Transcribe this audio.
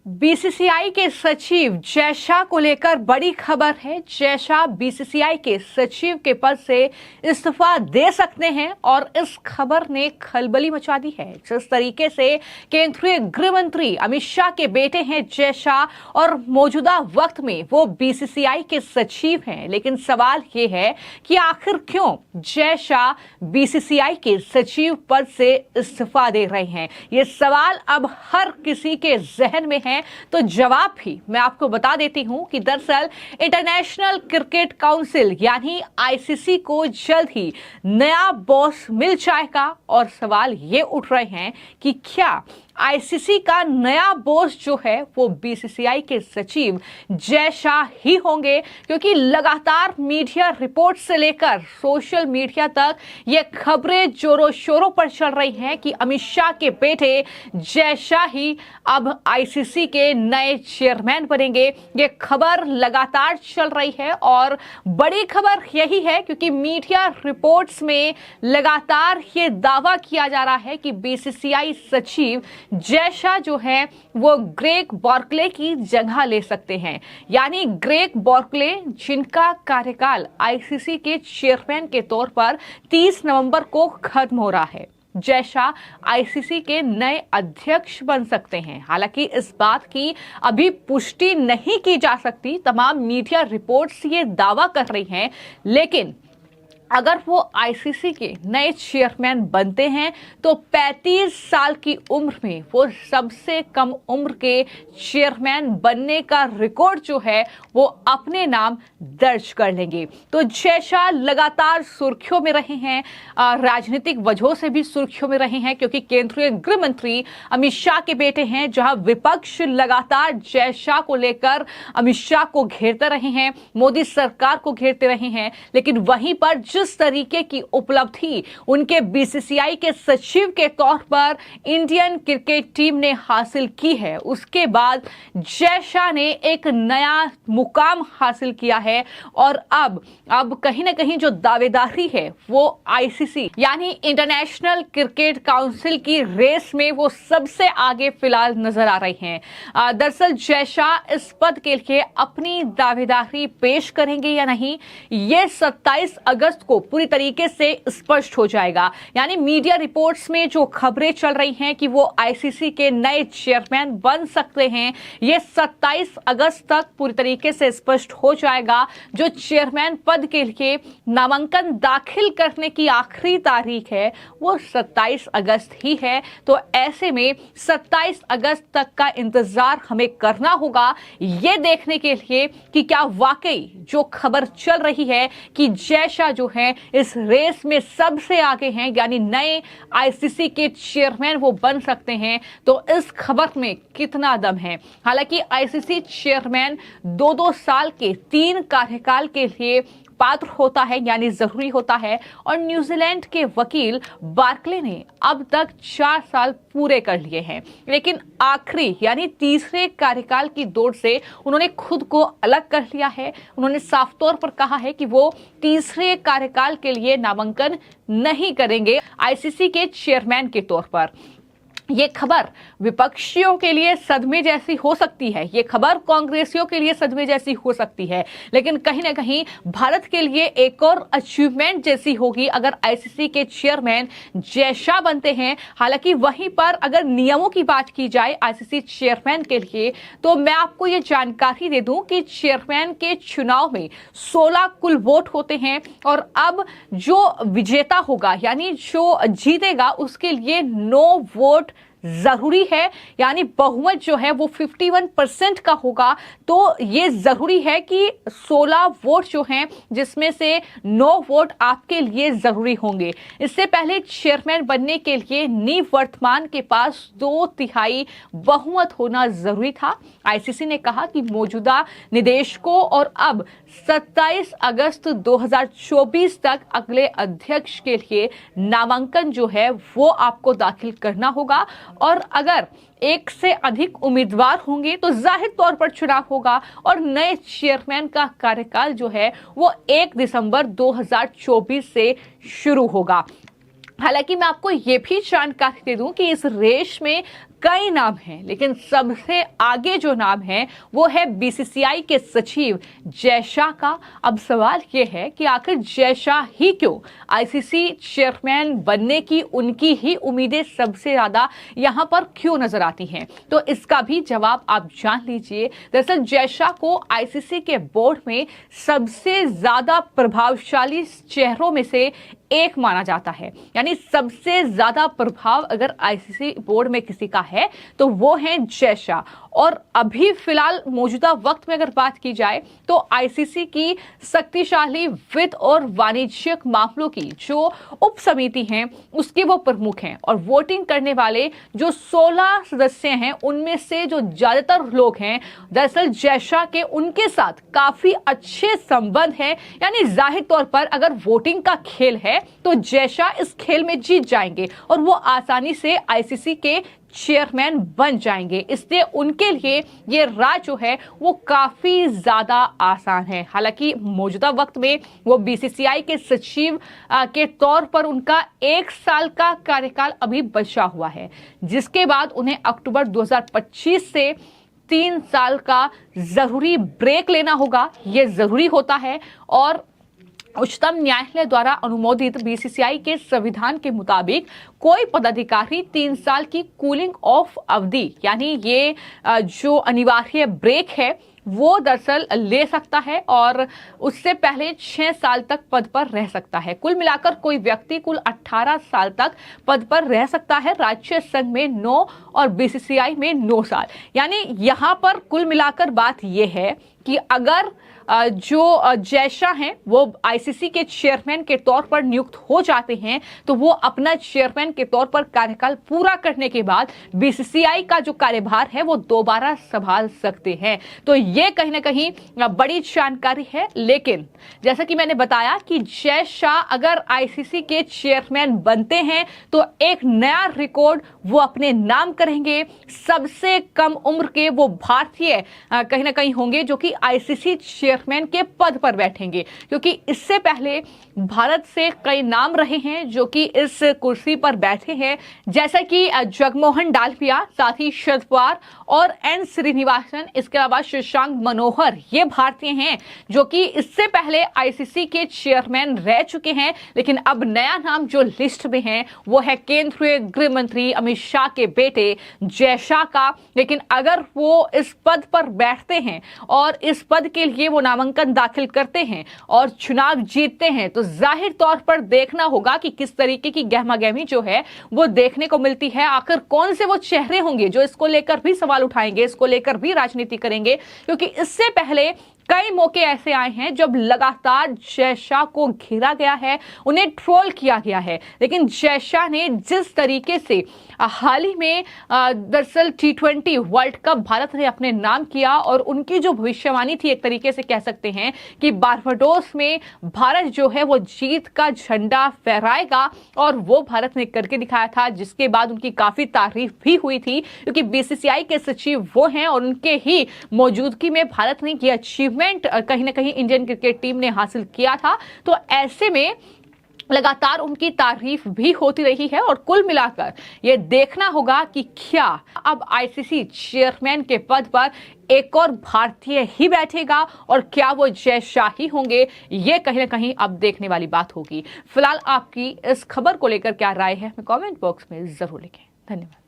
BCCI के सचिव जय शाह को लेकर बड़ी खबर है। जय शाह बीसीसीआई के सचिव के पद से इस्तीफा दे सकते हैं और इस खबर ने खलबली मचा दी है। जिस तरीके से केंद्रीय गृह मंत्री अमित शाह के बेटे हैं जय शाह और मौजूदा वक्त में वो बीसीसीआई के सचिव हैं, लेकिन सवाल ये है कि आखिर क्यों जय शाह बीसीसीआई के सचिव पद से इस्तीफा दे रहे हैं। ये सवाल अब हर किसी के जहन में है। तो जवाब भी मैं आपको बता देती हूं कि दरअसल इंटरनेशनल क्रिकेट काउंसिल यानी आईसीसी को जल्द ही नया बॉस मिल जाएगा और सवाल ये उठ रहे हैं कि क्या आईसीसी का नया बॉस जो है वो बीसीसीआई के सचिव जय शाह ही होंगे, क्योंकि लगातार मीडिया रिपोर्ट से लेकर सोशल मीडिया तक ये खबरें जोरों शोरों पर चल रही हैं कि अमित शाह के बेटे जय शाह ही अब आईसीसी के नए चेयरमैन बनेंगे। ये खबर लगातार चल रही है और बड़ी खबर यही है क्योंकि मीडिया रिपोर्ट्स में लगातार ये दावा किया जा रहा है कि बीसीसीआई सचिव जय शाह जो है वो ग्रेग बॉर्कले की जगह ले सकते हैं। यानी ग्रेग बॉर्कले जिनका कार्यकाल आईसीसी के चेयरमैन के तौर पर 30 नवंबर को खत्म हो रहा है, जय शाह आईसीसी के नए अध्यक्ष बन सकते हैं। हालांकि इस बात की अभी पुष्टि नहीं की जा सकती, तमाम मीडिया रिपोर्ट्स ये दावा कर रही हैं, लेकिन अगर वो आईसीसी के नए चेयरमैन बनते हैं तो 35 साल की उम्र में वो सबसे कम उम्र के चेयरमैन बनने का रिकॉर्ड जो है वो अपने नाम दर्ज कर लेंगे। तो जय शाह लगातार सुर्खियों में रहे हैं, राजनीतिक वजहों से भी सुर्खियों में रहे हैं, क्योंकि केंद्रीय गृह मंत्री अमित शाह के बेटे हैं। जहां विपक्ष लगातार जय शाह को लेकर अमित शाह को घेरते रहे हैं, मोदी सरकार को घेरते रहे हैं, लेकिन वहीं पर जिस तरीके की उपलब्धि उनके बीसीसीआई के सचिव के तौर पर इंडियन क्रिकेट टीम ने हासिल की है, उसके बाद जय शाह ने एक नया मुकाम हासिल किया है और अब कहीं ना कहीं जो दावेदारी है वो आईसीसी यानी इंटरनेशनल क्रिकेट काउंसिल की रेस में वो सबसे आगे फिलहाल नजर आ रही हैं। दरअसल जय शाह इस पद के लिए अपनी दावेदारी पेश करेंगे या नहीं, ये 27 अगस्त को पूरी तरीके से स्पष्ट हो जाएगा। यानी मीडिया रिपोर्ट्स में जो खबरें चल रही हैं कि वो आईसीसी के नए चेयरमैन बन सकते हैं, ये 27 अगस्त तक पूरी तरीके से स्पष्ट हो जाएगा। जो चेयरमैन पद के लिए नामांकन दाखिल करने की आखिरी तारीख है वो 27 अगस्त ही है। तो ऐसे में 27 अगस्त तक का इंतजार हमें करना होगा ये देखने के लिए कि क्या वाकई जो खबर चल रही है कि जय शाह जो है इस रेस में सबसे आगे हैं, यानी नए आईसीसी के चेयरमैन वो बन सकते हैं, तो इस खबर में कितना दम है। हालांकि आईसीसी चेयरमैन 2-2 साल के 3 कार्यकाल के लिए पात्र होता है, यानी जरूरी होता है, और न्यूजीलैंड के वकील बार्कले ने अब तक 4 साल पूरे कर लिए हैं, लेकिन आखिरी यानी तीसरे कार्यकाल की दौड़ से उन्होंने खुद को अलग कर लिया है। उन्होंने साफ तौर पर कहा है कि वो तीसरे कार्यकाल के लिए नामांकन नहीं करेंगे आईसीसी के चेयरमैन के तौर पर। ये खबर विपक्षियों के लिए सदमे जैसी हो सकती है, ये खबर कांग्रेसियों के लिए सदमे जैसी हो सकती है, लेकिन कहीं ना कहीं भारत के लिए एक और अचीवमेंट जैसी होगी अगर आईसीसी के चेयरमैन जय शाह बनते हैं। हालांकि वहीं पर अगर नियमों की बात की जाए आईसीसी चेयरमैन के लिए, तो मैं आपको ये जानकारी दे दूं कि चेयरमैन के चुनाव में 16 कुल वोट होते हैं और अब जो विजेता होगा यानी जो जीतेगा उसके लिए 9 वोट जरूरी है, यानी बहुमत जो है वो 51% का होगा। तो ये जरूरी है कि 16 वोट जो हैं जिसमें से 9 वोट आपके लिए जरूरी होंगे। इससे पहले चेयरमैन बनने के लिए निवर्तमान के पास 2/3 बहुमत होना जरूरी था। आईसीसी ने कहा कि मौजूदा निदेशकों और अब 27 अगस्त 2024 तक अगले अध्यक्ष के लिए नामांकन जो है वो आपको दाखिल करना होगा, और अगर एक से अधिक उम्मीदवार होंगे तो जाहिर तौर पर चुनाव होगा और नए चेयरमैन का कार्यकाल जो है वो 1 दिसंबर 2024 से शुरू होगा। हालांकि मैं आपको ये भी जानकारी दे दूं कि इस रेस में कई नाम हैं, लेकिन सबसे आगे जो नाम है वो है बीसीसीआई के सचिव जय शाह का। अब सवाल ये है कि आखिर जय शाह ही क्यों? आईसीसी चेयरमैन बनने की उनकी ही उम्मीदें सबसे ज्यादा यहां पर क्यों नजर आती हैं? तो इसका भी जवाब आप जान लीजिए। दरअसल जय शाह को आईसीसी के बोर्ड में सबसे ज्यादा प्रभावशाली चेहरों में से एक माना जाता है। यानी सबसे ज्यादा प्रभाव अगर आईसीसी बोर्ड में किसी का है तो वो है जय शाह। और अभी फिलहाल मौजूदा वक्त में अगर बात की जाए तो आईसीसी की शक्तिशाली वित्त और वाणिज्यिक मामलों की जो उप समिति है उसके वो प्रमुख हैं, और वोटिंग करने वाले जो 16 सदस्य हैं उनमें से जो ज्यादातर लोग हैं दरअसल जय शाह के उनके साथ काफी अच्छे संबंध हैं। यानी जाहिर तौर पर अगर वोटिंग का खेल है तो जय शाह इस खेल में जीत जाएंगे और वो आसानी से आईसीसी के चेयरमैन बन जाएंगे। इसलिए उनके लिए ये राह जो है वो काफी ज्यादा आसान है। हालांकि मौजूदा वक्त में वो बीसीसीआई के सचिव के तौर पर उनका 1 साल का कार्यकाल अभी बचा हुआ है, जिसके बाद उन्हें अक्टूबर 2025 से 3 साल का जरूरी ब्रेक लेना होगा। ये जरूरी होता है और उच्चतम न्यायालय द्वारा अनुमोदित बीसीसीआई के संविधान के मुताबिक कोई पदाधिकारी 3 साल की कूलिंग ऑफ अवधि यानी ये जो अनिवार्य ब्रेक है वो दरअसल ले सकता है और उससे पहले 6 साल तक पद पर रह सकता है। कुल मिलाकर कोई व्यक्ति कुल 18 साल तक पद पर रह सकता है। राज्य संघ में 9 और बीसीसीआई में 9 साल। यानी यहां पर कुल मिलाकर बात यह है कि अगर जो जय शाह हैं वो आईसीसी के चेयरमैन के तौर पर नियुक्त हो जाते हैं तो वो अपना चेयरमैन के तौर पर कार्यकाल पूरा करने के बाद बीसीसीआई का जो कार्यभार है वो दोबारा संभाल सकते हैं। तो ये कहीं ना कहीं बड़ी जानकारी है। लेकिन जैसा कि मैंने बताया कि जय शाह अगर आईसीसी के चेयरमैन बनते हैं तो एक नया रिकॉर्ड वो अपने नाम करेंगे। सबसे कम उम्र के वो भारतीय कहीं ना कहीं होंगे जो कि आईसीसी चेयरमैन के पद पर बैठेंगे, क्योंकि इससे पहले भारत से कई नाम रहे हैं जो कि इस कुर्सी पर बैठे हैं, जैसा कि जगमोहन डालमिया, साथ ही शरद पवार और एन श्रीनिवासन, इसके अलावा शशांक मनोहर। ये भारतीय हैं जो कि इससे पहले आईसीसी के चेयरमैन रह चुके हैं। लेकिन अब नया नाम जो लिस्ट में है वो है केंद्रीय गृह मंत्री अमित शाह के बेटे जय शाह का। लेकिन अगर वो इस पद पर बैठते हैं और इस पद के लिए वो नामांकन दाखिल करते हैं और चुनाव जीतते हैं तो जाहिर तौर पर देखना होगा कि किस तरीके की गहमागहमी जो है वो देखने को मिलती है। आखिर कौन से वो चेहरे होंगे जो इसको लेकर भी सवाल उठाएंगे, इसको लेकर भी राजनीति करेंगे, क्योंकि इससे पहले कई मौके ऐसे आए हैं जब लगातार जय शाह को घेरा गया है, उन्हें ट्रोल किया गया है। लेकिन जय शाह ने जिस तरीके से हाल ही में दरअसल T20 वर्ल्ड कप भारत ने अपने नाम किया और उनकी जो भविष्यवाणी थी, एक तरीके से कह सकते हैं कि बारबाडोस में भारत जो है वो जीत का झंडा फहराएगा, और वो भारत ने करके दिखाया था, जिसके बाद उनकी काफी तारीफ भी हुई थी, क्योंकि बीसीसीआई के सचिव वो हैं और उनके ही मौजूदगी में भारत ने ये अचीवमेंट कहीं ना कहीं इंडियन क्रिकेट टीम ने हासिल किया था। तो ऐसे में लगातार उनकी तारीफ भी होती रही है और कुल मिलाकर ये देखना होगा कि क्या अब आईसीसी चेयरमैन के पद पर एक और भारतीय ही बैठेगा और क्या वो जय शाह ही होंगे। ये कहीं ना कहीं अब देखने वाली बात होगी। फिलहाल आपकी इस खबर को लेकर क्या राय है, कमेंट बॉक्स में जरूर लिखें। धन्यवाद।